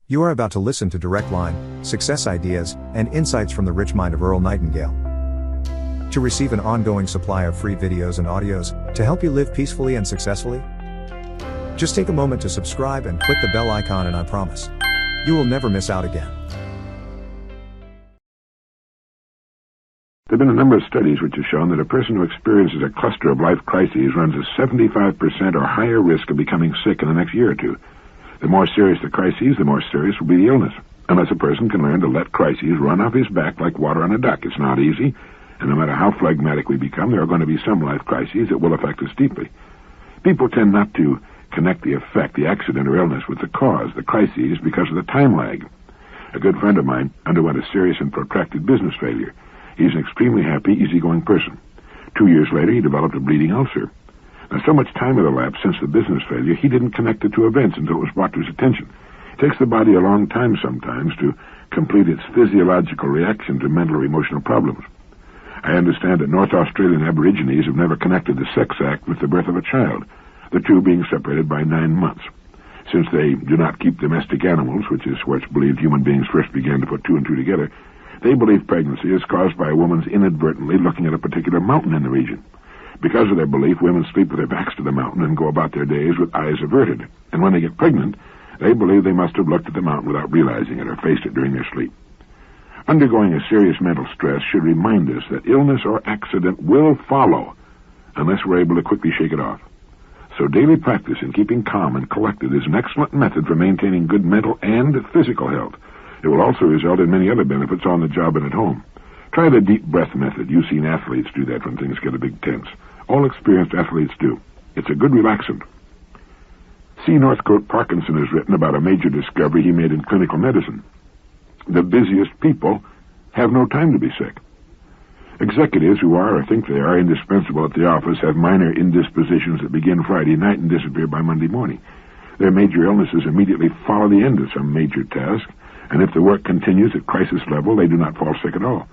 You are about to listen to Direct Line, success ideas, and insights from the rich mind of Earl Nightingale. To receive an ongoing supply of free videos and audios, to help you live peacefully and successfully, just take a moment to subscribe and click the bell icon, and I promise, you will never miss out again. There have been a number of studies which have shown that a person who experiences a cluster of life crises runs a 75% or higher risk of becoming sick in the next year or two. The more serious the crises, the more serious will be the illness, unless a person can learn to let crises run off his back like water on a duck. It's not easy, and no matter how phlegmatic we become, there are going to be some life crises that will affect us deeply. People tend not to connect the effect, the accident or illness, with the cause, the crises, because of the time lag. A good friend of mine underwent a serious and protracted business failure. He's an extremely happy, easygoing person. 2 years later, he developed a bleeding ulcer. Now, so much time had elapsed since the business failure, he didn't connect the two events until it was brought to his attention. It takes the body a long time sometimes to complete its physiological reaction to mental or emotional problems. I understand that North Australian Aborigines have never connected the sex act with the birth of a child, the two being separated by 9 months. Since they do not keep domestic animals, which is where it's believed human beings first began to put two and two together, they believe pregnancy is caused by a woman's inadvertently looking at a particular mountain in the region. Because of their belief, women sleep with their backs to the mountain and go about their days with eyes averted. And when they get pregnant, they believe they must have looked at the mountain without realizing it or faced it during their sleep. Undergoing a serious mental stress should remind us that illness or accident will follow unless we're able to quickly shake it off. So daily practice in keeping calm and collected is an excellent method for maintaining good mental and physical health. It will also result in many other benefits on the job and at home. Try the deep breath method. You've seen athletes do that when things get a big tense. All experienced athletes do. It's a good relaxant. C. Northcote Parkinson has written about a major discovery he made in clinical medicine. The busiest people have no time to be sick. Executives who are or think they are indispensable at the office have minor indispositions that begin Friday night and disappear by Monday morning. Their major illnesses immediately follow the end of some major task, and if the work continues at crisis level, they do not fall sick at all.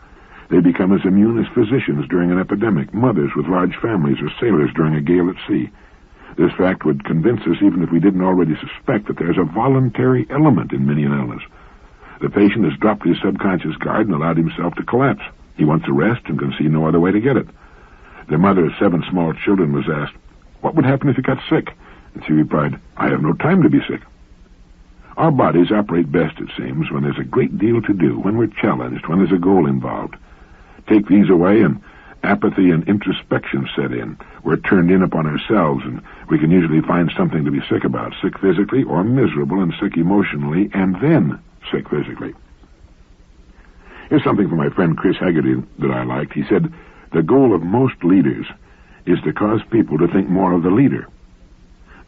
They become as immune as physicians during an epidemic, mothers with large families, or sailors during a gale at sea. This fact would convince us, even if we didn't already suspect, that there's a voluntary element in many an illness. The patient has dropped his subconscious guard and allowed himself to collapse. He wants a rest and can see no other way to get it. The mother of 7 small children was asked, "What would happen if you got sick?" And she replied, "I have no time to be sick." Our bodies operate best, it seems, when there's a great deal to do, when we're challenged, when there's a goal involved. Take these away and apathy and introspection set in. We're turned in upon ourselves, and we can usually find something to be sick about, sick physically or miserable and sick emotionally, and then sick physically. Here's something from my friend Chris Haggerty that I liked. He said, "The goal of most leaders is to cause people to think more of the leader.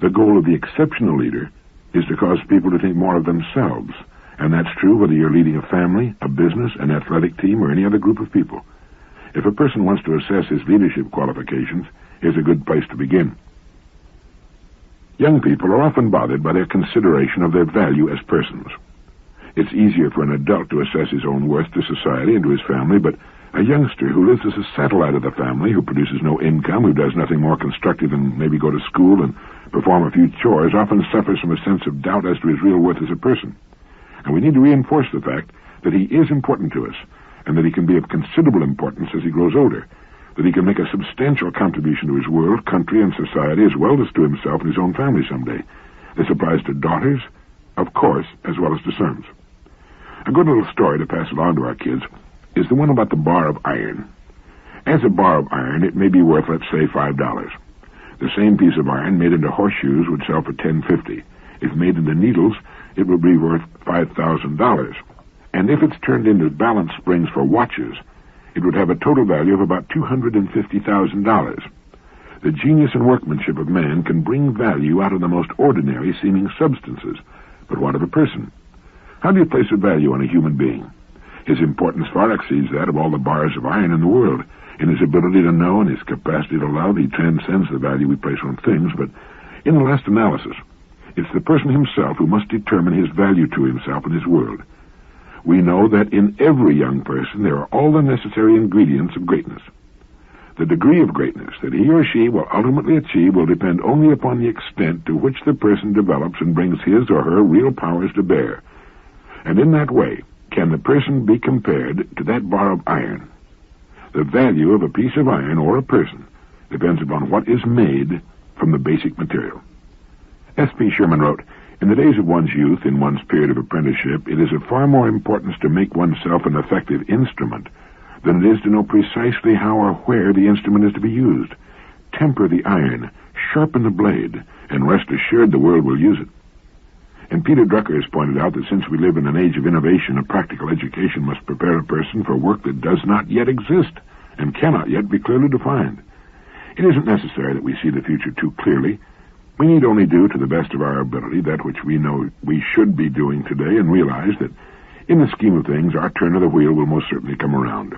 The goal of the exceptional leader is to cause people to think more of themselves. And that's true whether you're leading a family, a business, an athletic team, or any other group of people. If a person wants to assess his leadership qualifications, here's a good place to begin." Young people are often bothered by their consideration of their value as persons. It's easier for an adult to assess his own worth to society and to his family, but a youngster who lives as a satellite of the family, who produces no income, who does nothing more constructive than maybe go to school and perform a few chores, often suffers from a sense of doubt as to his real worth as a person. And we need to reinforce the fact that he is important to us, and that he can be of considerable importance as he grows older, that he can make a substantial contribution to his world, country, and society, as well as to himself and his own family someday. This applies to daughters, of course, as well as to sons. A good little story to pass along to our kids is the one about the bar of iron. As a bar of iron, it may be worth, let's say, $5. The same piece of iron made into horseshoes would sell for $10.50. If made into needles, it would be worth $5,000. And if it's turned into balance springs for watches, it would have a total value of about $250,000. The genius and workmanship of man can bring value out of the most ordinary seeming substances. But what of a person? How do you place a value on a human being? His importance far exceeds that of all the bars of iron in the world. In his ability to know and his capacity to love, he transcends the value we place on things, but in the last analysis, it's the person himself who must determine his value to himself and his world. We know that in every young person there are all the necessary ingredients of greatness. The degree of greatness that he or she will ultimately achieve will depend only upon the extent to which the person develops and brings his or her real powers to bear. And in that way, can the person be compared to that bar of iron? The value of a piece of iron or a person depends upon what is made from the basic material. S.P. Sherman wrote, "In the days of one's youth, in one's period of apprenticeship, it is of far more importance to make oneself an effective instrument than it is to know precisely how or where the instrument is to be used. Temper the iron, sharpen the blade, and rest assured the world will use it." And Peter Drucker has pointed out that since we live in an age of innovation, a practical education must prepare a person for work that does not yet exist and cannot yet be clearly defined. It isn't necessary that we see the future too clearly. We need only do, to the best of our ability, that which we know we should be doing today, and realize that, in the scheme of things, our turn of the wheel will most certainly come around.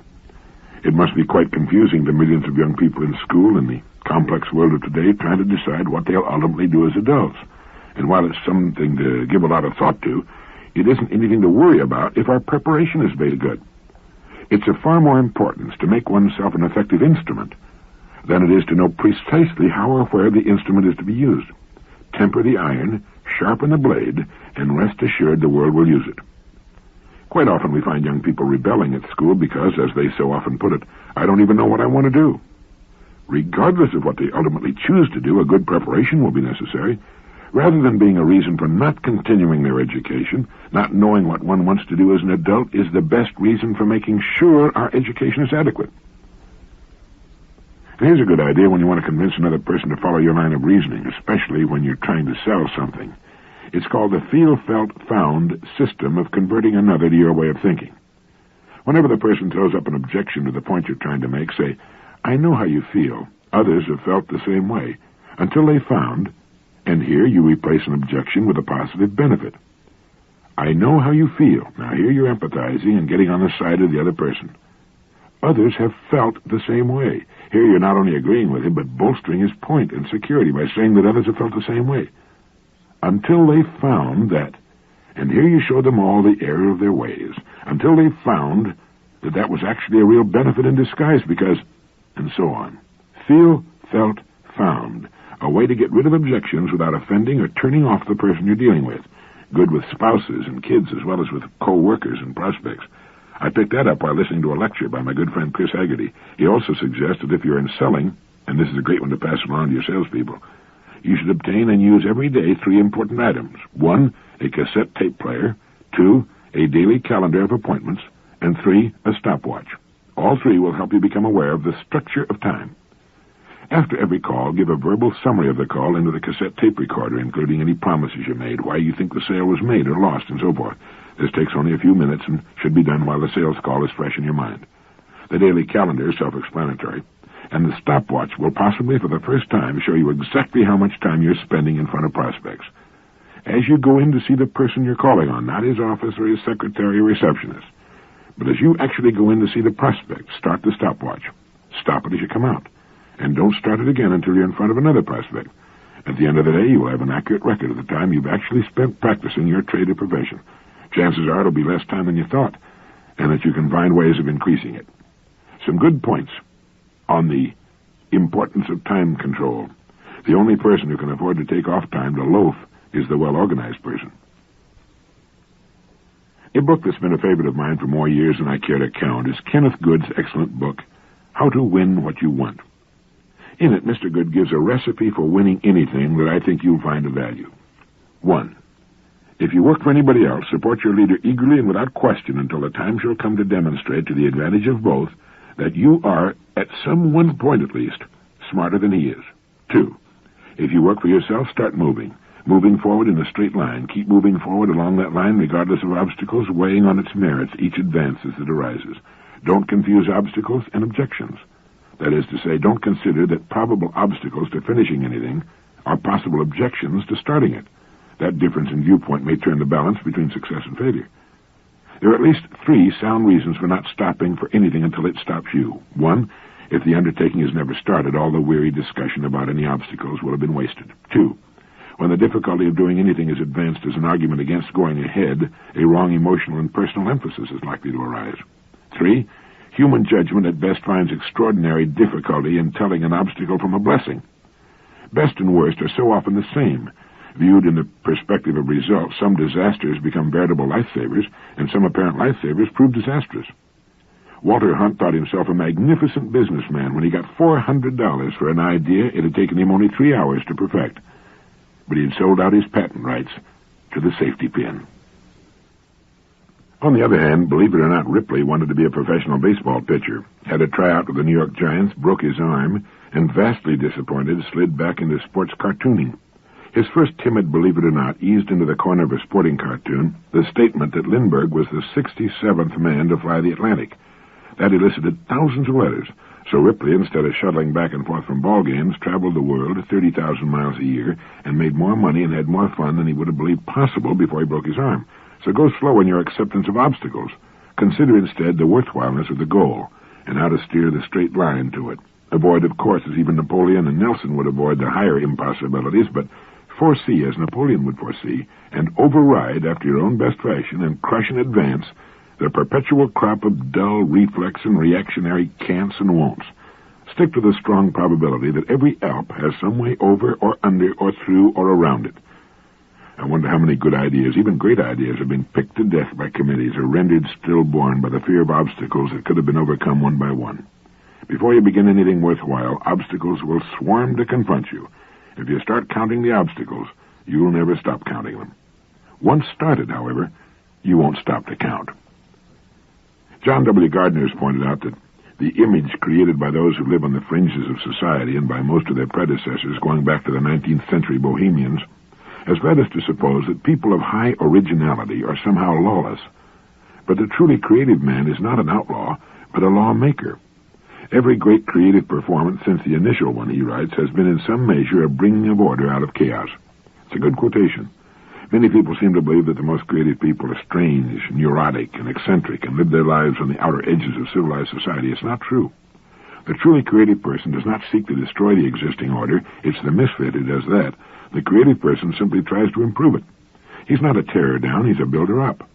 It must be quite confusing to millions of young people in school in the complex world of today trying to decide what they'll ultimately do as adults. And while it's something to give a lot of thought to, it isn't anything to worry about if our preparation is very good. It's of far more importance to make oneself an effective instrument than it is to know precisely how or where the instrument is to be used. Temper the iron, sharpen the blade, and rest assured the world will use it. Quite often we find young people rebelling at school because, as they so often put it, "I don't even know what I want to do." Regardless of what they ultimately choose to do, a good preparation will be necessary. Rather than being a reason for not continuing their education, not knowing what one wants to do as an adult is the best reason for making sure our education is adequate. And here's a good idea when you want to convince another person to follow your line of reasoning, especially when you're trying to sell something. It's called the feel, felt, found system of converting another to your way of thinking. Whenever the person throws up an objection to the point you're trying to make, say, "I know how you feel. Others have felt the same way," until they found. And here you replace an objection with a positive benefit. "I know how you feel." Now here you're empathizing and getting on the side of the other person. "Others have felt the same way." Here you're not only agreeing with him, but bolstering his point and security by saying that others have felt the same way. Until they found that, and here you show them all the error of their ways, until they found that that was actually a real benefit in disguise because, and so on. Feel, felt, found. A way to get rid of objections without offending or turning off the person you're dealing with. Good with spouses and kids as well as with co-workers and prospects. I picked that up while listening to a lecture by my good friend Chris Haggerty. He also suggests that if you're in selling, and this is a great one to pass along to your salespeople, you should obtain and use every day 3 important items. 1, a cassette tape player. 2, a daily calendar of appointments. And 3, a stopwatch. All 3 will help you become aware of the structure of time. After every call, give a verbal summary of the call into the cassette tape recorder, including any promises you made, why you think the sale was made or lost, and so forth. This takes only a few minutes and should be done while the sales call is fresh in your mind. The daily calendar is self-explanatory, and the stopwatch will possibly for the first time show you exactly how much time you're spending in front of prospects. As you go in to see the person you're calling on, not his office or his secretary or receptionist, but as you actually go in to see the prospect, start the stopwatch. Stop it as you come out. And don't start it again until you're in front of another prospect. At the end of the day, you will have an accurate record of the time you've actually spent practicing your trade or profession. Chances are it'll be less time than you thought, and that you can find ways of increasing it. Some good points on the importance of time control. The only person who can afford to take off time to loaf is the well-organized person. A book that's been a favorite of mine for more years than I care to count is Kenneth Good's excellent book, How to Win What You Want. In it, Mr. Good gives a recipe for winning anything that I think you'll find of value. 1. If you work for anybody else, support your leader eagerly and without question until the time shall come to demonstrate to the advantage of both that you are, at some one point at least, smarter than he is. 2. If you work for yourself, start moving. Moving forward in a straight line. Keep moving forward along that line regardless of obstacles, weighing on its merits each advance as it arises. Don't confuse obstacles and objections. That is to say, don't consider that probable obstacles to finishing anything are possible objections to starting it. That difference in viewpoint may turn the balance between success and failure. There are at least 3 sound reasons for not stopping for anything until it stops you. 1, if the undertaking is never started, all the weary discussion about any obstacles will have been wasted. 2, when the difficulty of doing anything is advanced as an argument against going ahead, a wrong emotional and personal emphasis is likely to arise. 3, human judgment at best finds extraordinary difficulty in telling an obstacle from a blessing. Best and worst are so often the same. Viewed in the perspective of results, some disasters become veritable lifesavers, and some apparent lifesavers prove disastrous. Walter Hunt thought himself a magnificent businessman when he got $400 for an idea it had taken him only 3 hours to perfect. But he had sold out his patent rights to the safety pin. On the other hand, believe it or not, Ripley wanted to be a professional baseball pitcher, had a tryout with the New York Giants, broke his arm, and vastly disappointed, slid back into sports cartooning. His first timid believe it or not eased into the corner of a sporting cartoon the statement that Lindbergh was the 67th man to fly the Atlantic. That elicited thousands of letters, so Ripley, instead of shuttling back and forth from ball games, traveled the world 30,000 miles a year and made more money and had more fun than he would have believed possible before he broke his arm. So go slow in your acceptance of obstacles. Consider instead the worthwhileness of the goal and how to steer the straight line to it. Avoid, of course, as even Napoleon and Nelson would avoid the higher impossibilities, but foresee as Napoleon would foresee, and override after your own best fashion and crush in advance the perpetual crop of dull reflex and reactionary can'ts and won'ts. Stick to the strong probability that every Alp has some way over or under or through or around it. I wonder how many good ideas, even great ideas, have been picked to death by committees or rendered stillborn by the fear of obstacles that could have been overcome one by one. Before you begin anything worthwhile, obstacles will swarm to confront you. If you start counting the obstacles, you'll never stop counting them. Once started, however, you won't stop to count. John W. Gardner has pointed out that the image created by those who live on the fringes of society and by most of their predecessors going back to the 19th century bohemians has led us to suppose that people of high originality are somehow lawless. But the truly creative man is not an outlaw, but a lawmaker. Every great creative performance since the initial one, he writes, has been in some measure a bringing of order out of chaos. It's a good quotation. Many people seem to believe that the most creative people are strange, neurotic, and eccentric, and live their lives on the outer edges of civilized society. It's not true. The truly creative person does not seek to destroy the existing order. It's the misfit who does that. The creative person simply tries to improve it. He's not a tearer down, he's a builder up.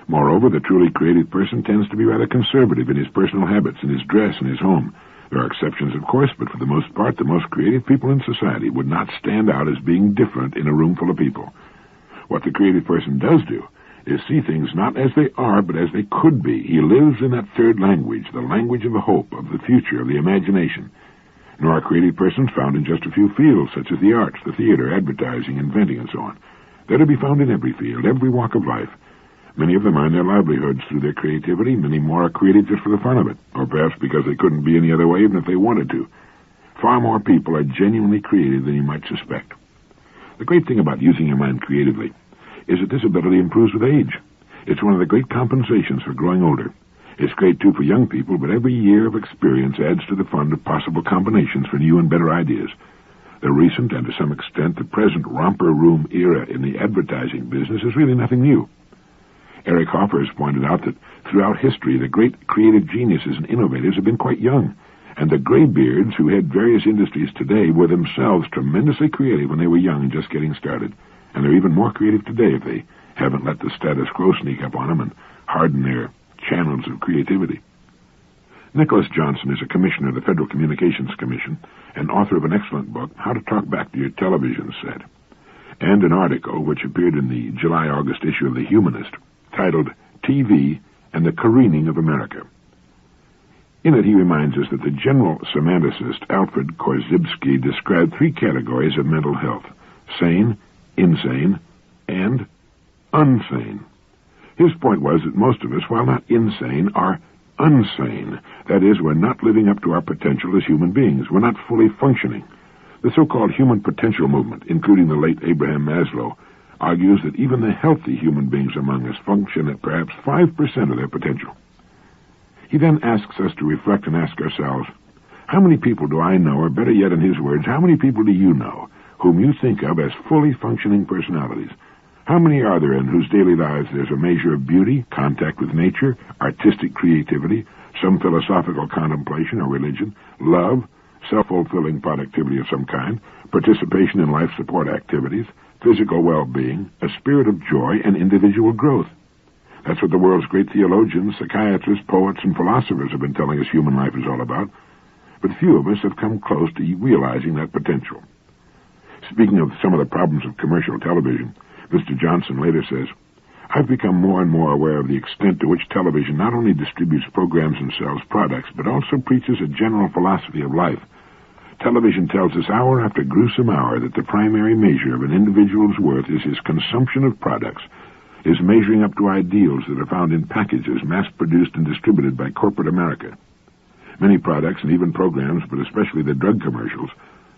Moreover, the truly creative person tends to be rather conservative in his personal habits, in his dress, and his home. There are exceptions, of course, but for the most part, the most creative people in society would not stand out as being different in a room full of people. What the creative person does do is see things not as they are, but as they could be. He lives in that third language, the language of the hope, of the future, of the imagination. Nor are creative persons found in just a few fields, such as the arts, the theater, advertising, inventing, and so on. They're to be found in every field, every walk of life. Many of them earn their livelihoods through their creativity. Many more are creative just for the fun of it, or perhaps because they couldn't be any other way even if they wanted to. Far more people are genuinely creative than you might suspect. The great thing about using your mind creatively is that this ability improves with age. It's one of the great compensations for growing older. It's great, too, for young people, but every year of experience adds to the fund of possible combinations for new and better ideas. The recent, and to some extent the present romper room era in the advertising business is really nothing new. Eric Hoffer has pointed out that throughout history the great creative geniuses and innovators have been quite young, and the graybeards who head various industries today were themselves tremendously creative when they were young and just getting started. And they're even more creative today if they haven't let the status quo sneak up on them and harden their channels of creativity. Nicholas Johnson is a commissioner of the Federal Communications Commission and author of an excellent book, How to Talk Back to Your Television Set, and an article which appeared in the July-August issue of The Humanist, titled TV and the Careening of America. In it, he reminds us that the general semanticist Alfred Korzybski described 3 categories of mental health: sane, insane, and unsane. His point was that most of us, while not insane, are unsane. That is, we're not living up to our potential as human beings. We're not fully functioning. The so-called human potential movement, including the late Abraham Maslow, argues that even the healthy human beings among us function at perhaps 5% of their potential. He then asks us to reflect and ask ourselves, how many people do I know, or better yet in his words, how many people do you know whom you think of as fully functioning personalities? How many are there in whose daily lives there's a measure of beauty, contact with nature, artistic creativity, some philosophical contemplation or religion, love, self-fulfilling productivity of some kind, participation in life support activities, physical well-being, a spirit of joy, and individual growth? That's what the world's great theologians, psychiatrists, poets, and philosophers have been telling us human life is all about. But few of us have come close to realizing that potential. Speaking of some of the problems of commercial television, Mr. Johnson later says, I've become more and more aware of the extent to which television not only distributes programs and sells products, but also preaches a general philosophy of life. Television tells us hour after gruesome hour that the primary measure of an individual's worth is his consumption of products, is measuring up to ideals that are found in packages mass-produced and distributed by corporate America. Many products and even programs, but especially the drug commercials,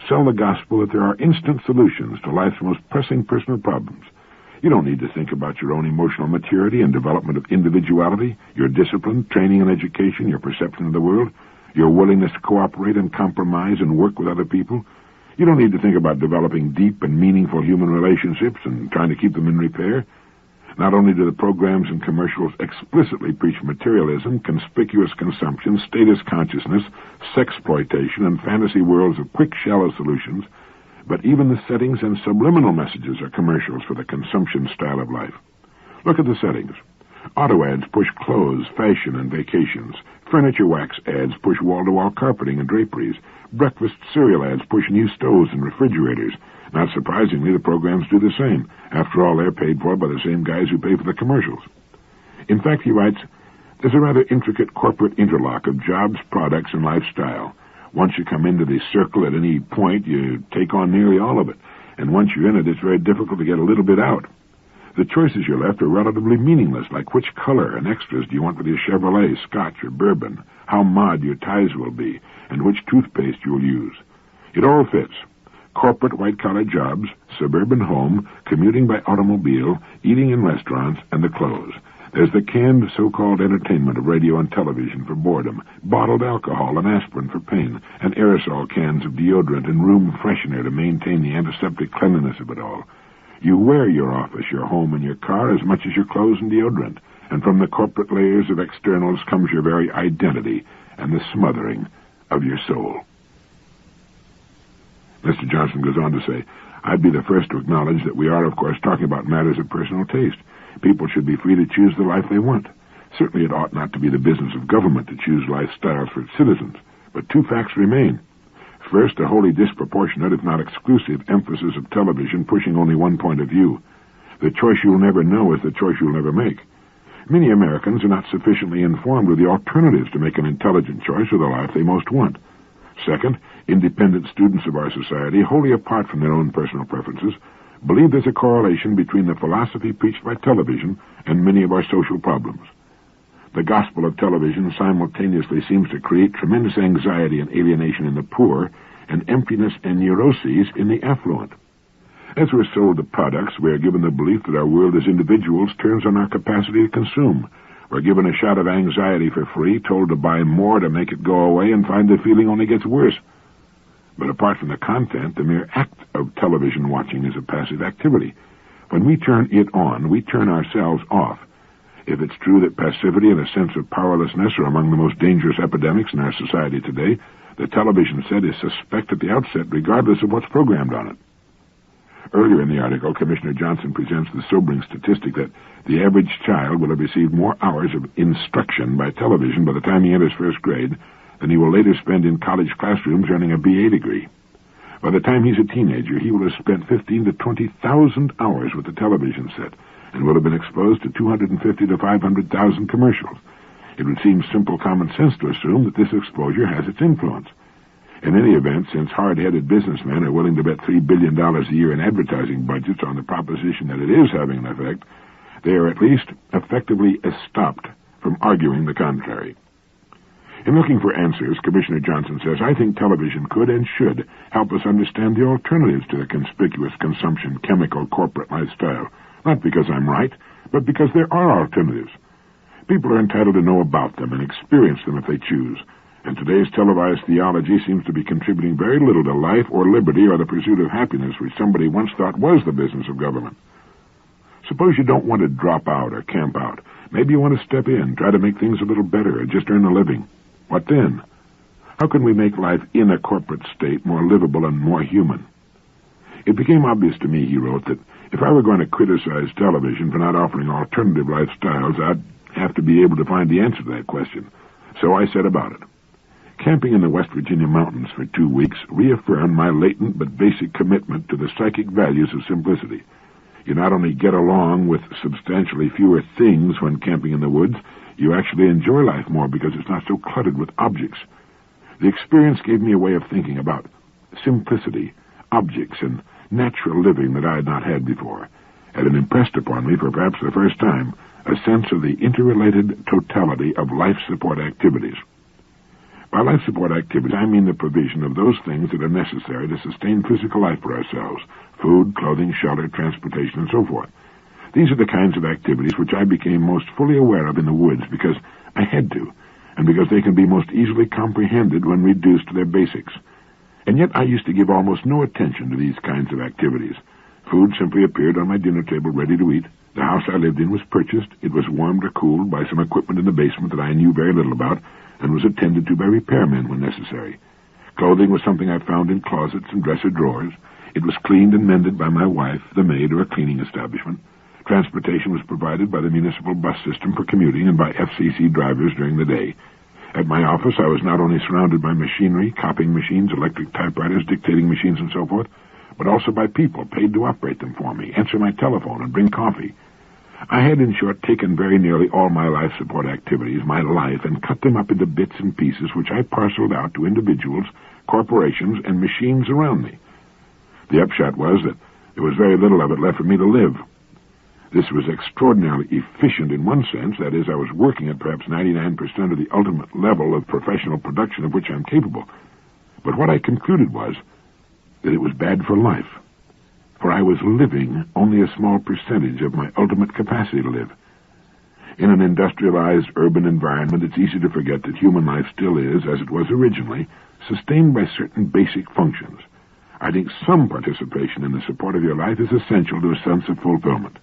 sell the gospel that there are instant solutions to life's most pressing personal problems. You don't need to think about your own emotional maturity and development of individuality, your discipline, training and education, your perception of the world, your willingness to cooperate and compromise and work with other people. You don't need to think about developing deep and meaningful human relationships and trying to keep them in repair. Not only do the programs and commercials explicitly preach materialism, conspicuous consumption, status consciousness, sexploitation, and fantasy worlds of quick, shallow solutions, but even the settings and subliminal messages are commercials for the consumption style of life. Look at the settings. Auto ads push clothes, fashion, and vacations. Furniture wax ads push wall-to-wall carpeting and draperies. Breakfast cereal ads push new stoves and refrigerators. Not surprisingly, the programs do the same. After all, they're paid for by the same guys who pay for the commercials. In fact, he writes, there's a rather intricate corporate interlock of jobs, products, and lifestyle. Once you come into the circle at any point, you take on nearly all of it. And once you're in it, it's very difficult to get a little bit out. The choices you're left are relatively meaningless, like which color and extras do you want with your Chevrolet, Scotch, or Bourbon, how mod your ties will be, and which toothpaste you'll use. It all fits. Corporate white-collar jobs, suburban home, commuting by automobile, eating in restaurants, and the clothes. There's the canned so-called entertainment of radio and television for boredom, bottled alcohol and aspirin for pain, and aerosol cans of deodorant and room freshener to maintain the antiseptic cleanliness of it all. You wear your office, your home, and your car as much as your clothes and deodorant, and from the corporate layers of externals comes your very identity and the smothering of your soul. Mr. Johnson goes on to say, I'd be the first to acknowledge that we are, of course, talking about matters of personal taste. People should be free to choose the life they want. Certainly it ought not to be the business of government to choose lifestyles for its citizens. But two facts remain. First, a wholly disproportionate, if not exclusive, emphasis of television pushing only one point of view. The choice you'll never know is the choice you'll never make. Many Americans are not sufficiently informed of the alternatives to make an intelligent choice of the life they most want. Second, independent students of our society, wholly apart from their own personal preferences, believe there's a correlation between the philosophy preached by television and many of our social problems. The gospel of television simultaneously seems to create tremendous anxiety and alienation in the poor and emptiness and neuroses in the affluent. As we're sold the products, we are given the belief that our world as individuals turns on our capacity to consume. We're given a shot of anxiety for free, told to buy more to make it go away, and find the feeling only gets worse. But apart from the content, the mere act of television watching is a passive activity. When we turn it on, we turn ourselves off. If it's true that passivity and a sense of powerlessness are among the most dangerous epidemics in our society today, the television set is suspect at the outset, regardless of what's programmed on it. Earlier in the article, Commissioner Johnson presents the sobering statistic that the average child will have received more hours of instruction by television by the time he enters first grade than he will later spend in college classrooms earning a BA degree. By the time he's a teenager, he will have spent 15,000 to 20,000 hours with the television set and will have been exposed to 250,000 to 500,000 commercials. It would seem simple common sense to assume that this exposure has its influence. In any event, since hard-headed businessmen are willing to bet $3 billion a year in advertising budgets on the proposition that it is having an effect, they are at least effectively stopped from arguing the contrary. In looking for answers, Commissioner Johnson says, I think television could and should help us understand the alternatives to the conspicuous consumption chemical corporate lifestyle. Not because I'm right, but because there are alternatives. People are entitled to know about them and experience them if they choose. And today's televised theology seems to be contributing very little to life or liberty or the pursuit of happiness, which somebody once thought was the business of government. Suppose you don't want to drop out or camp out. Maybe you want to step in, try to make things a little better, or just earn a living. What then? How can we make life in a corporate state more livable and more human? It became obvious to me, he wrote, that if I were going to criticize television for not offering alternative lifestyles, I'd have to be able to find the answer to that question. So I set about it. Camping in the West Virginia mountains for 2 weeks reaffirmed my latent but basic commitment to the psychic values of simplicity. You not only get along with substantially fewer things when camping in the woods, you actually enjoy life more because it's not so cluttered with objects. The experience gave me a way of thinking about simplicity, objects, and natural living that I had not had before, and it impressed upon me for perhaps the first time a sense of the interrelated totality of life support activities. By life support activities, I mean the provision of those things that are necessary to sustain physical life for ourselves: food, clothing, shelter, transportation, and so forth. These are the kinds of activities which I became most fully aware of in the woods because I had to, and because they can be most easily comprehended when reduced to their basics. And yet I used to give almost no attention to these kinds of activities. Food simply appeared on my dinner table ready to eat. The house I lived in was purchased. It was warmed or cooled by some equipment in the basement that I knew very little about, and was attended to by repairmen when necessary. Clothing was something I found in closets and dresser drawers. It was cleaned and mended by my wife, the maid, or a cleaning establishment. Transportation was provided by the municipal bus system for commuting and by FCC drivers during the day. At my office, I was not only surrounded by machinery, copying machines, electric typewriters, dictating machines, and so forth, but also by people paid to operate them for me, answer my telephone, and bring coffee. I had, in short, taken very nearly all my life support activities, my life, and cut them up into bits and pieces which I parceled out to individuals, corporations, and machines around me. The upshot was that there was very little of it left for me to live. This was extraordinarily efficient in one sense, that is, I was working at perhaps 99% of the ultimate level of professional production of which I'm capable. But what I concluded was that it was bad for life, for I was living only a small percentage of my ultimate capacity to live. In an industrialized urban environment, it's easy to forget that human life still is, as it was originally, sustained by certain basic functions. I think some participation in the support of your life is essential to a sense of fulfillment.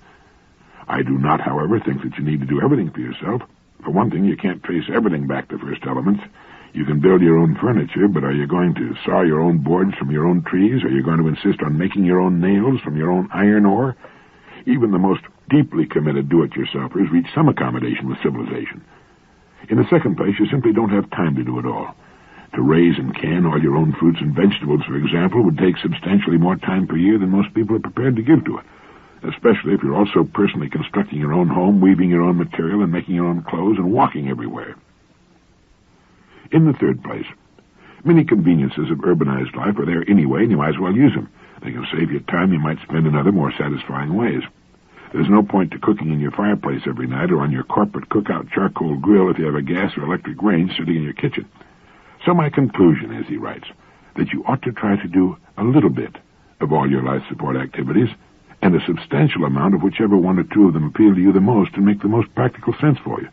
I do not, however, think that you need to do everything for yourself. For one thing, you can't trace everything back to first elements. You can build your own furniture, but are you going to saw your own boards from your own trees? Are you going to insist on making your own nails from your own iron ore? Even the most deeply committed do-it-yourselfers reach some accommodation with civilization. In the second place, you simply don't have time to do it all. To raise and can all your own fruits and vegetables, for example, would take substantially more time per year than most people are prepared to give to it, especially if you're also personally constructing your own home, weaving your own material, and making your own clothes, and walking everywhere. In the third place, many conveniences of urbanized life are there anyway, and you might as well use them. They can save you time you might spend in other, more satisfying ways. There's no point to cooking in your fireplace every night or on your corporate cookout charcoal grill if you have a gas or electric range sitting in your kitchen. So my conclusion is, he writes, that you ought to try to do a little bit of all your life support activities, and a substantial amount of whichever one or two of them appeal to you the most and make the most practical sense for you.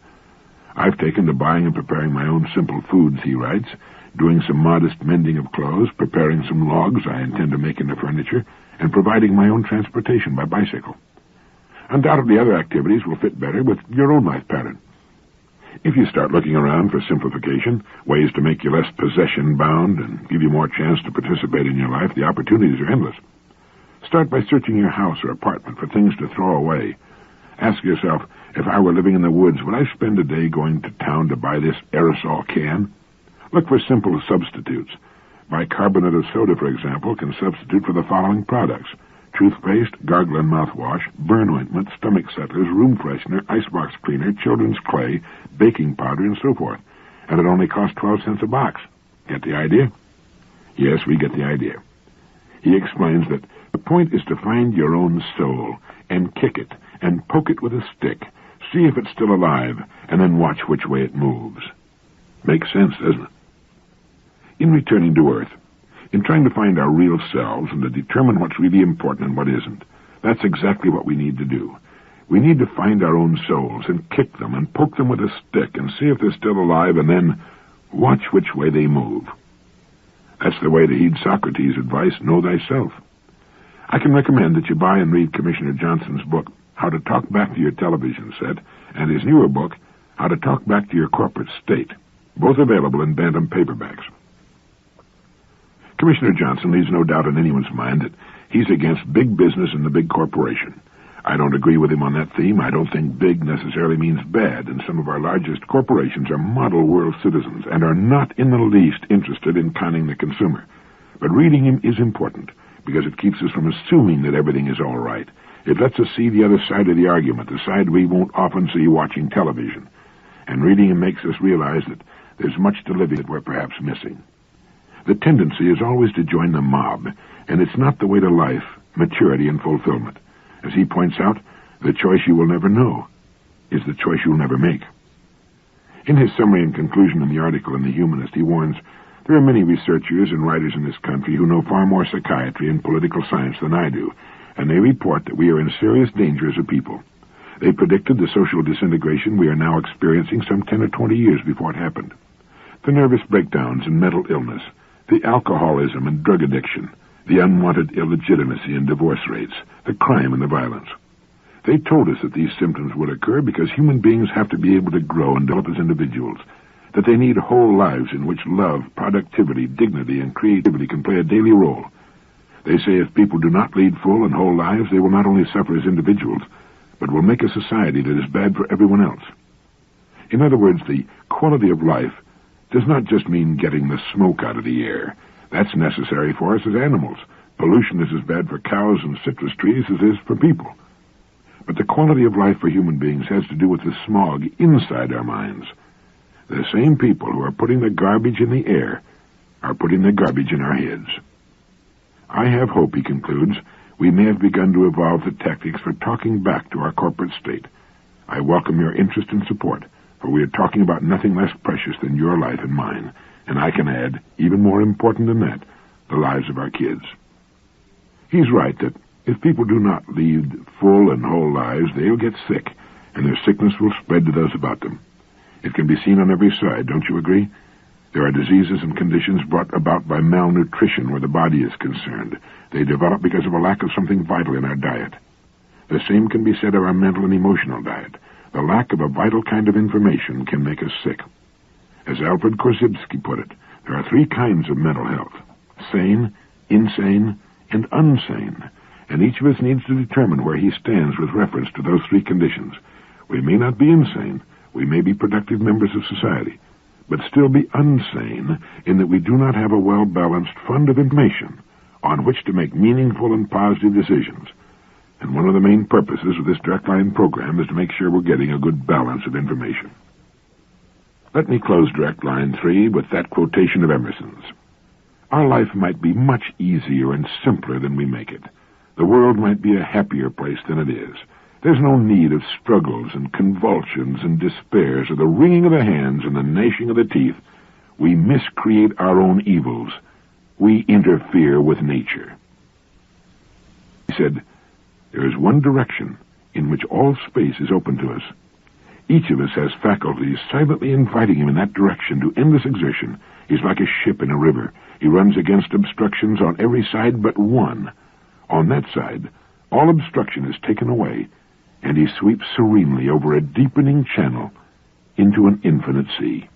I've taken to buying and preparing my own simple foods, he writes, doing some modest mending of clothes, preparing some logs I intend to make into furniture, and providing my own transportation by bicycle. Undoubtedly other activities will fit better with your own life pattern. If you start looking around for simplification, ways to make you less possession-bound and give you more chance to participate in your life, the opportunities are endless. Start by searching your house or apartment for things to throw away. Ask yourself, if I were living in the woods, would I spend a day going to town to buy this aerosol can? Look for simple substitutes. Bicarbonate of soda, for example, can substitute for the following products: toothpaste, gargle and mouthwash, burn ointment, stomach settlers, room freshener, icebox cleaner, children's clay, baking powder, and so forth. And it only costs 12 cents a box. Get the idea? Yes, we get the idea. He explains that the point is to find your own soul and kick it and poke it with a stick, see if it's still alive, and then watch which way it moves. Makes sense, doesn't it? In returning to Earth, in trying to find our real selves and to determine what's really important and what isn't, that's exactly what we need to do. We need to find our own souls and kick them and poke them with a stick and see if they're still alive, and then watch which way they move. That's the way to heed Socrates' advice, know thyself. I can recommend that you buy and read Commissioner Johnson's book, How to Talk Back to Your Television Set, and his newer book, How to Talk Back to Your Corporate State, both available in Bantam paperbacks. Commissioner Johnson leaves no doubt in anyone's mind that he's against big business and the big corporation. I don't agree with him on that theme. I don't think big necessarily means bad, and some of our largest corporations are model world citizens and are not in the least interested in conning the consumer. But reading him is important, because it keeps us from assuming that everything is all right. It lets us see the other side of the argument, the side we won't often see watching television. And reading him makes us realize that there's much to living that we're perhaps missing. The tendency is always to join the mob, and it's not the way to life, maturity, and fulfillment. As he points out, the choice you will never know is the choice you'll never make. In his summary and conclusion in the article in The Humanist, he warns, there are many researchers and writers in this country who know far more psychiatry and political science than I do, and they report that we are in serious danger as a people. They predicted the social disintegration we are now experiencing some 10 or 20 years before it happened. The nervous breakdowns and mental illness, the alcoholism and drug addiction, the unwanted illegitimacy and divorce rates, the crime and the violence. They told us that these symptoms would occur because human beings have to be able to grow and develop as individuals, that they need whole lives in which love, productivity, dignity, and creativity can play a daily role. They say if people do not lead full and whole lives, they will not only suffer as individuals, but will make a society that is bad for everyone else. In other words, the quality of life does not just mean getting the smoke out of the air. That's necessary for us as animals. Pollution is as bad for cows and citrus trees as it is for people. But the quality of life for human beings has to do with the smog inside our minds. The same people who are putting the garbage in the air are putting the garbage in our heads. I have hope, he concludes, we may have begun to evolve the tactics for talking back to our corporate state. I welcome your interest and support, for we are talking about nothing less precious than your life and mine, and I can add, even more important than that, the lives of our kids. He's right that if people do not lead full and whole lives, they'll get sick, and their sickness will spread to those about them. It can be seen on every side, don't you agree? There are diseases and conditions brought about by malnutrition where the body is concerned. They develop because of a lack of something vital in our diet. The same can be said of our mental and emotional diet. The lack of a vital kind of information can make us sick. As Alfred Korzybski put it, there are three kinds of mental health: sane, insane, and unsane, and each of us needs to determine where he stands with reference to those three conditions. We may not be insane, we may be productive members of society, but still be unsane in that we do not have a well-balanced fund of information on which to make meaningful and positive decisions. And one of the main purposes of this Direct Line program is to make sure we're getting a good balance of information. Let me close Direct Line 3 with that quotation of Emerson's. Our life might be much easier and simpler than we make it. The world might be a happier place than it is. There's no need of struggles and convulsions and despairs or the wringing of the hands and the gnashing of the teeth. We miscreate our own evils. We interfere with nature. He said, there is one direction in which all space is open to us. Each of us has faculties silently inviting him in that direction to endless exertion. He's like a ship in a river. He runs against obstructions on every side but one. On that side, all obstruction is taken away, and he sweeps serenely over a deepening channel into an infinite sea.